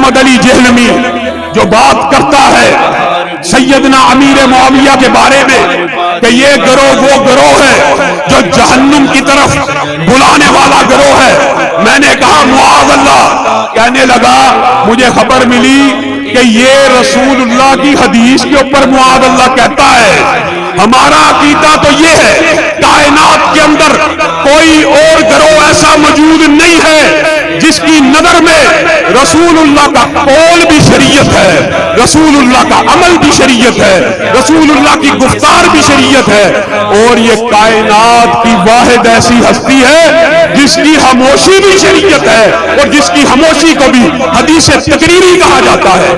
محمد علی جہلمی جو بات کرتا ہے سیدنا امیر معاویہ کے بارے میں کہ یہ گروہ وہ گروہ ہے جو جہنم کی طرف بلانے والا گروہ ہے، میں نے کہا معاذ اللہ، کہنے لگا مجھے خبر ملی کہ یہ رسول اللہ کی حدیث کے اوپر معاذ اللہ کہتا ہے۔ ہمارا عقیدہ تو یہ ہے کائنات کے اندر کوئی اور گروہ ایسا موجود نہیں ہے جس کی نظر میں رسول اللہ کا قول بھی شریعت ہے، رسول اللہ کا عمل بھی شریعت ہے، رسول اللہ کی گفتار بھی شریعت ہے، اور یہ کائنات کی واحد ایسی ہستی ہے جس کی خاموشی بھی شریعت ہے اور جس کی خاموشی کو بھی حدیث تقریری کہا جاتا ہے۔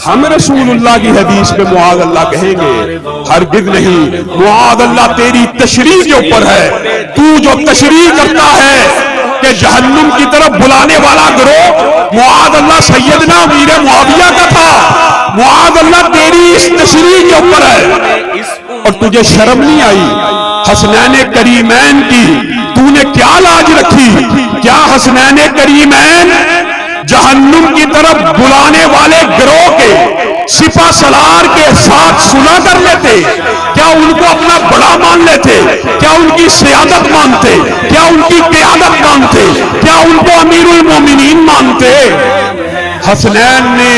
ہم رسول اللہ کی حدیث میں معاذ اللہ کہیں گے؟ ہرگز نہیں۔ معاذ اللہ تیری تشریح کے اوپر ہے، تو جو تشریح کرتا ہے کہ جہنم کی طرف بلانے والا گروہ معاذ اللہ سیدنا امیر معاویہ کا تھا، معاذ اللہ تیری اس تشریح کے اوپر ہے، اور تجھے شرم نہیں آئی حسنین کریمین کی؟ تو نے کیا لاج رکھی؟ کیا حسنین کریمین جہنم کی طرف بلانے والے گروہ کے سپہ سالار کے ساتھ صلح کر لیتے؟ کیا ان کو اپنا بڑا مان لیتے؟ کیا ان کی سیادت مانتے؟ کیا ان کی قیادت مانتے؟ کیا ان کو امیر المومنین مانتے؟ حسنین نے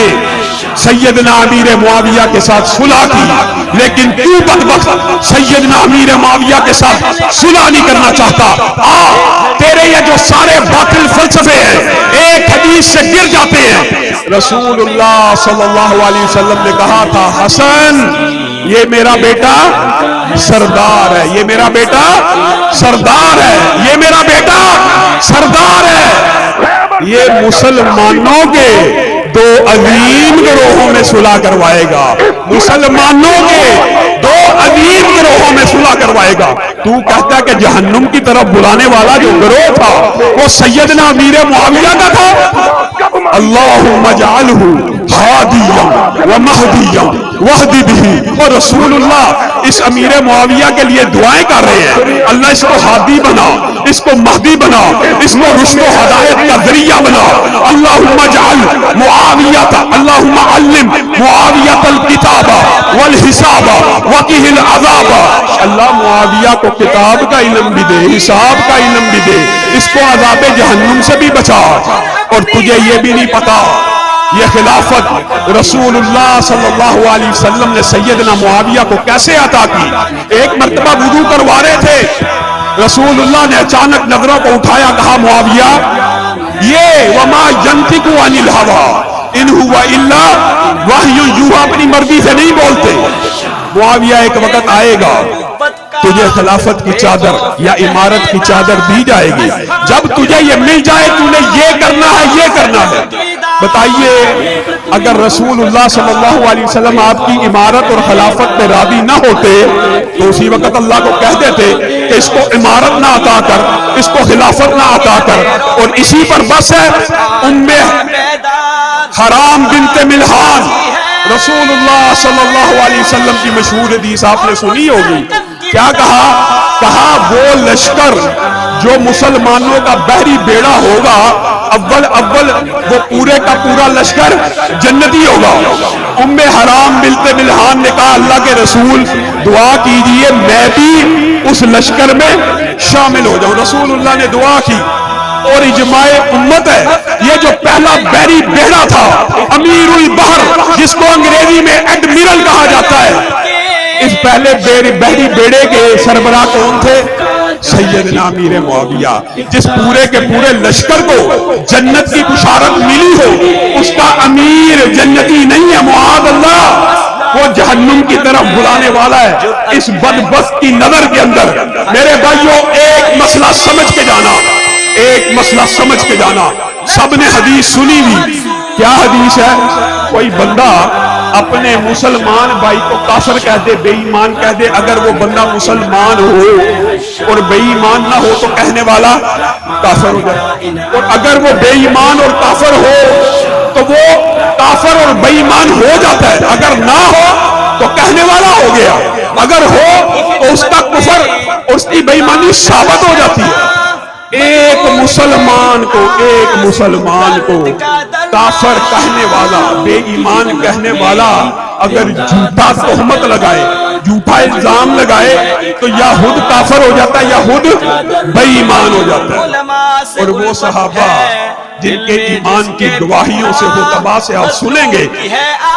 سیدنا امیر معاویہ کے ساتھ صلح کی، لیکن تو بدبخت سیدنا امیر معاویہ کے ساتھ صلح نہیں کرنا چاہتا۔ تیرے یہ جو سارے باطل فلسفے ہیں ایک حدیث سے گر جاتے ہیں۔ رسول اللہ صلی اللہ علیہ وسلم نے کہا تھا حسن یہ میرا بیٹا سردار ہے، یہ میرا بیٹا سردار ہے، یہ میرا بیٹا سردار ہے، یہ مسلمانوں کے دو عظیم گروہوں میں صلح کروائے گا، مسلمانوں کے دو عظیم گروہوں میں صلح کروائے گا۔ تو کہتا ہے کہ جہنم کی طرف بلانے والا جو گروہ تھا وہ سیدنا امیر معاویہ کا تھا۔ اللہم اجعلہ ہادیا ومہدیا واہد بہ، اور رسول اللہ اس امیر معاویہ کے لیے دعائیں کر رہے ہیں، اللہ اس کو ہادی بنا، اس کو مہدی بنا، اس کو رشد و ہدایت کا ذریعہ بنا۔ اللہم اجعل معاویہ، اللہم علم معاویہ الکتاب والحساب وقہ العذاب، اللہ معاویہ کو کتاب کا علم بھی دے، حساب کا علم بھی دے، اس کو عذاب جہنم سے بھی بچا۔ اور تجھے یہ بھی نہیں پتا یہ خلافت رسول اللہ صلی اللہ علیہ وسلم نے سیدنا معاویہ کو کیسے عطا کی؟ ایک مرتبہ وضو کروا رہے تھے، رسول اللہ نے اچانک نظروں کو اٹھایا، کہا معاویہ یہ وما ینطق عن الہوی ان ہوا الا وحی یوحی، اپنی مرضی سے نہیں بولتے۔ معاویہ ایک وقت آئے گا تجھے خلافت کی چادر یا امارت کی چادر دی جائے گی، جب تجھے یہ مل جائے تو نے یہ کرنا ہے یہ کرنا ہے۔ بتائیے اگر رسول اللہ صلی اللہ علیہ وسلم آپ کی امارت اور خلافت پہ راضی نہ ہوتے تو اسی وقت اللہ کو کہہ دیتے کہ اس کو امارت نہ عطا کر، اس کو خلافت نہ عطا کر، اور اسی پر بس ہے۔ حرام بنت ملحان رسول اللہ صلی اللہ علیہ وسلم کی مشہور حدیث آپ نے سنی ہوگی، کیا کہا؟ کہا وہ لشکر جو مسلمانوں کا بحری بیڑا ہوگا اول وہ پورے کا پورا لشکر جنتی ہوگا۔ حرام بنت ملحان نے کہا اللہ کے رسول دعا کیجئے میں بھی اس لشکر میں شامل ہو جاؤں۔ رسول اللہ نے دعا کی، اور اجماع امت ہے یہ جو پہلا بحری بیڑا تھا امیر البحر جس کو انگریزی میں ایڈمرل کہا جاتا ہے، اس پہلے بحری بیڑے کے سربراہ کون تھے؟ سیدنا امیر معاویہ۔ جس پورے کے پورے لشکر کو جنت کی بشارت ملی ہو اس کا امیر جنتی نہیں ہے، معاذ اللہ، وہ جہنم کی طرف بلانے والا ہے۔ اس بدبخت کی نظر کے اندر میرے بھائیوں ایک مسئلہ سمجھ کے جانا، ایک مسئلہ سمجھ کے جانا۔ سب نے حدیث سنی ہوئی، کیا حدیث ہے؟ کوئی بندہ اپنے مسلمان بھائی کو کافر کہہ دے، بے ایمان کہہ دے، اگر وہ بندہ مسلمان ہو اور بے ایمان نہ ہو تو کہنے والا کافر ہو جائے، اور اگر وہ بے ایمان اور کافر ہو تو وہ کافر اور بے ایمان ہو جاتا ہے، اگر نہ ہو تو کہنے والا ہو گیا، اگر ہو تو اس کا کفر اور اس کی بے ایمانی ثابت ہو جاتی ہے۔ ایک مسلمان کو کافر کہنے والا، بے ایمان کہنے والا اگر جھوٹا تہمت لگائے، جھوٹا الزام لگائے تو یا خود کافر ہو جاتا ہے یا خود بے ایمان ہو جاتا ہے۔ اور وہ صحابہ جن کے ایمان کی گواہیوں سے خطبہ سے آپ سنیں گے،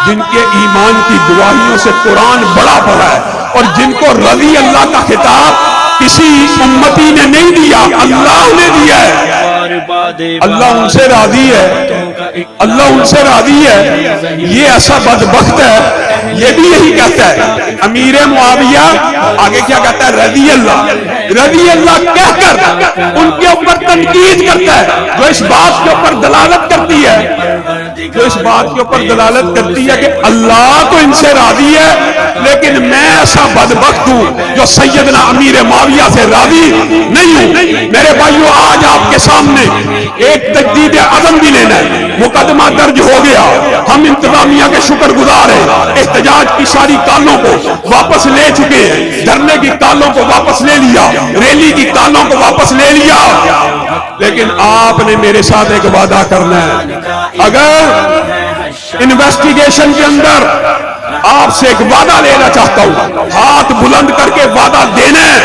جن کے ایمان کی گواہیوں سے قرآن بڑا پڑا ہے، اور جن کو رضی اللہ کا خطاب کسی امتی نے نہیں دیا، اللہ نے دیا ہے۔ اللہ ان سے راضی ہے، اللہ ان سے راضی ہے۔ یہ ایسا بدبخت ہے، یہ بھی یہی کہتا ہے امیر معاویہ، آگے کیا کہتا ہے؟ رضی اللہ کہہ کر ان کے اوپر تنقید کرتا ہے، جو اس بات کے اوپر دلالت کرتی ہے کہ اللہ تو ان سے راضی ہے، لیکن میں ایسا بدبخت ہوں جو سیدنا امیر معاویہ سے راضی نہیں ہوں۔ میرے بھائیو، آج آپ کے سامنے ایک تجدید عزم بھی لینا ہے۔ مقدمہ درج ہو گیا، ہم انتظامیہ کے شکر گزار ہیں، احتجاج کی ساری کالوں کو واپس لے چکے ہیں، دھرنے کی کالوں کو واپس لے لیا، ریلی کی کالوں کو واپس لے لیا، لیکن آپ نے میرے ساتھ ایک وعدہ کرنا ہے۔ اگر انویسٹیگیشن کے اندر آپ سے ایک وعدہ لینا چاہتا ہوں، ہاتھ بلند کر کے وعدہ دینا ہے،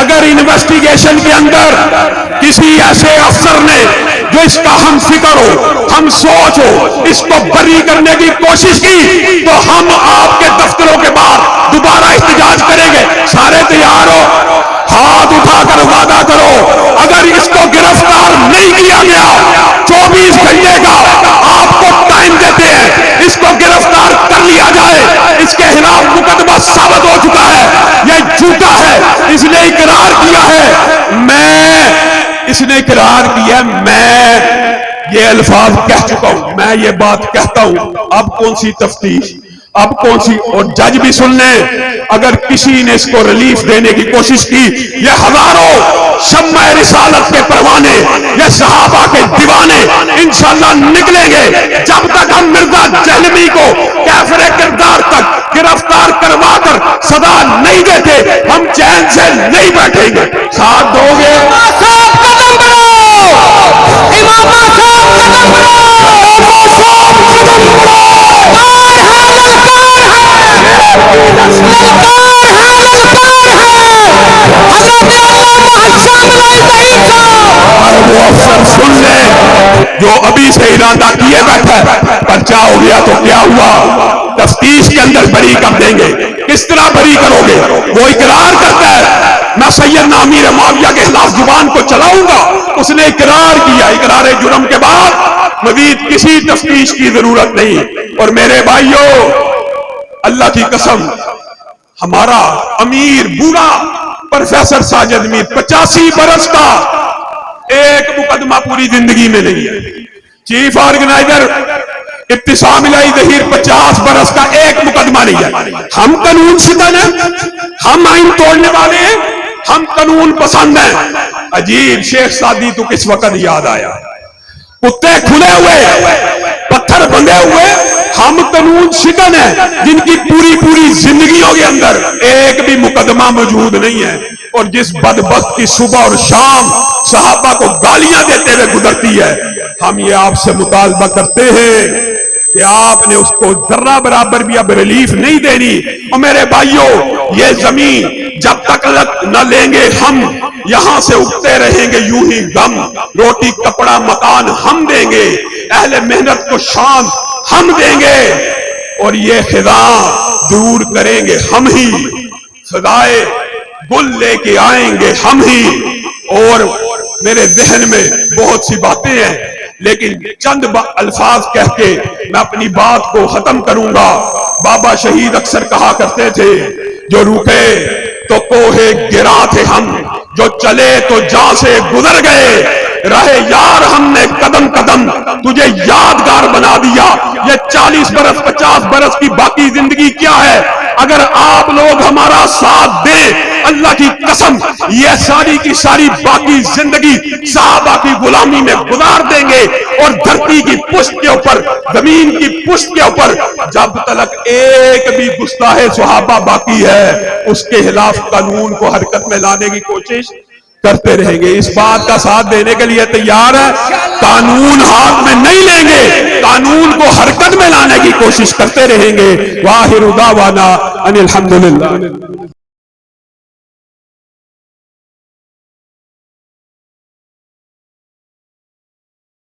اگر انویسٹیگیشن کے اندر کسی ایسے افسر نے جو اس کا ہم فکر ہو، ہم سوچ ہو، اس کو بری کرنے کی کوشش کی، تو ہم آپ کے دفتروں کے باہر دوبارہ احتجاج کریں گے۔ سارے تیار ہو؟ ہاتھ اٹھا کر وعدہ کرو، اگر اس کو گرفتار نہیں کیا گیا 24 گھنٹے کا آپ کو ٹائم دیتے ہیں، اس کو گرفتار کر لیا جائے، اس کے خلاف مقدمہ ثابت ہو چکا ہے، یہ جھوٹا ہے، اس نے اقرار کیا ہے، میں یہ الفاظ کہہ چکا ہوں، میں یہ بات کہتا ہوں، اب کون سی تفتیش، اب کون سی؟ اور جج بھی سن لیں، اگر کسی نے اس کو ریلیف دینے کی کوشش کی، یہ ہزاروں شمع رسالت کے پروانے، یہ صحابہ کے دیوانے انشاءاللہ نکلیں گے۔ جب تک ہم مرزا جہلمی کو کافر کردار تک گرفتار کروا کر سزا نہیں دیتے، ہم چین سے نہیں بیٹھیں گے۔ ساتھ دو گے؟ سن لیں جو ابھی سے ارادہ کیے بیٹھا ہے، پرچہ ہو گیا تو کیا ہوا، تفتیش کے اندر بری کر دیں گے۔ کس طرح بری کرو گے؟ وہ اقرار کرتا ہے میں سیدنا امیر معاویہ کے خلاف زبان کو چلاؤں گا، اس نے اقرار کیا، اقرار جرم کے بعد مزید کسی تفتیش کی ضرورت نہیں۔ اور میرے بھائیوں، اللہ کی قسم، ہمارا امیر بوڑھا پروفیسر ساجد میر 85 برس کا، ایک مقدمہ پوری زندگی میں نہیں ہے۔ چیف آرگنائزر ابتسام الہی ظہیر 50 برس کا، ایک مقدمہ نہیں ہے۔ ہم قانون ستن ہیں، ہم آئین توڑنے والے ہیں، ہم قانون پسند ہیں۔ عجیب، شیخ سعدی تو کس وقت یاد آیا، کتے کھلے ہوئے، پتھر بندھے ہوئے، ہم قانون شکن ہیں جن کی پوری زندگیوں کے اندر ایک بھی مقدمہ موجود نہیں ہے۔ اور جس بدبخت کی صبح اور شام صحابہ کو گالیاں دیتے ہوئے گزرتی ہے، ہم یہ آپ سے مطالبہ کرتے ہیں کہ آپ نے اس کو ذرہ برابر بھی اب ریلیف نہیں دینی۔ اور میرے بھائیوں، یہ زمین جب تک نہ لیں گے ہم، یہاں سے اٹھتے رہیں گے یوں ہی غم، روٹی کپڑا مکان ہم دیں گے، اہل محنت کو شان ہم دیں گے، اور یہ خزاں دور کریں گے ہم ہی، سدائے گل لے کے آئیں گے ہم ہی۔ اور میرے ذہن میں بہت سی باتیں ہیں، لیکن چند الفاظ کہہ کے میں اپنی بات کو ختم کروں گا۔ بابا شہید اکثر کہا کرتے تھے، جو رکے تو کوہ گرا تھے ہم، جو چلے تو جاں سے گزر گئے، رہے یار ہم نے قدم قدم تجھے یادگار بنا دیا۔ یہ 40 برس 50 برس کی باقی زندگی کیا ہے؟ اگر آپ لوگ ہمارا ساتھ دیں، اللہ کی قسم یہ ساری کی ساری باقی زندگی صحابہ کی غلامی میں گزار دیں گے، اور دھرتی کی پشت کے اوپر، زمین کی پشت کے اوپر جب تک ایک بھی گستاخ صحابہ باقی ہے، اس کے خلاف قانون کو حرکت میں لانے کی کوشش کرتے رہیں گے. اس بات کا ساتھ دینے کے لیے تیار ہے. قانون ہاتھ میں نہیں لیں گے, قانون کو حرکت میں لانے کی کوشش کرتے رہیں گے. واخر دعوانا ان الحمدللہ.